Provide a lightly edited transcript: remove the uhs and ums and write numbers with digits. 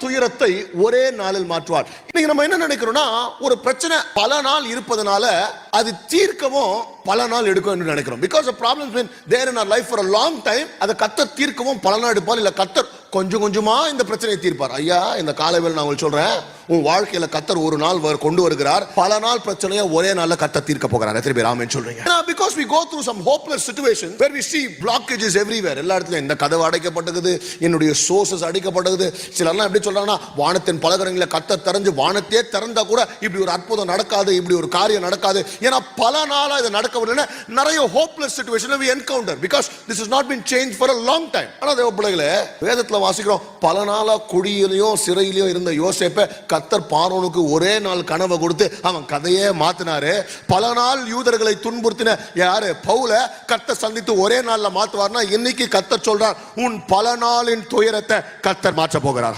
துயரத்தை ஒரே நாளில் மாற்றுவார். இன்னைக்கு நம்ம என்ன நினைக்கிறோம்னா, ஒரு பிரச்சனை பல நாள் இருப்பதனால அது தீர்க்கவும் பல நாள் எடுக்கும் என்று நினைக்கிறோம். Because the problems been there in our life for a long time, அதை கர்த்தர் தீர்க்கவும் பல நாள் எடுப்பார். இல்ல கர்த்தர் கொஞ்சம் கொஞ்சமா இந்த பிரச்சனையை தீர்ப்பார். ஐயா, இந்த காலைவேளை நான் உங்களுக்கு சொல்றேன், உன் வாழ்க்கையில கர்த்தர் ஒரு நாள் கொண்டு வருகிறார், பல நாள் பிரச்சனையை ஒரே நாள்ல கர்த்தர் தீர்க்க போகிறார். எத்தனை பேர் ஆமென் சொல்றீங்க? Because we go through some hopeless situation where we see blockages everywhere. எல்லா இடத்துலயும் இந்த கதவு அடைக்கப்பட்டது, என்னுடைய சோர்சஸ் அடைக்கப்பட்டது. சிலர்லாம் எப்படி சொல்றாங்கன்னா, வானத்தின் பலகரங்களை கர்த்தர் திறந்து வானத்தையே திறந்தா கூட இப்படி ஒரு அற்புதம் நடக்காது, இப்படி ஒரு காரியம் நடக்காது. ஏன்னா பல நாளா இது நடக்கவில்லை. நிறைய hopeless situation we encounter because this has not been changed for a long time. ஆனா தேவ பிள்ளைகளே, வேதத்துல வாசிக்கிறோம், பல நாளா குழியிலயும் சிறையிலயும் இருந்த யோசேப்பை கர்த்தர் பார்வோனுக்கு ஒரே நாள் கனவை கொடுத்து அவன் கதையே மாத்தினாரு. பல நாள் யூதர்களை துன்புறுத்தின யாரு பவுல கர்த்தர் சந்தித்து ஒரே நாள்ல மாத்துவார்னா, இன்னைக்கு கர்த்தர் சொல்றார், உன் பல நாளின் துயரத்தை கர்த்தர் மாற்ற போகிறார்.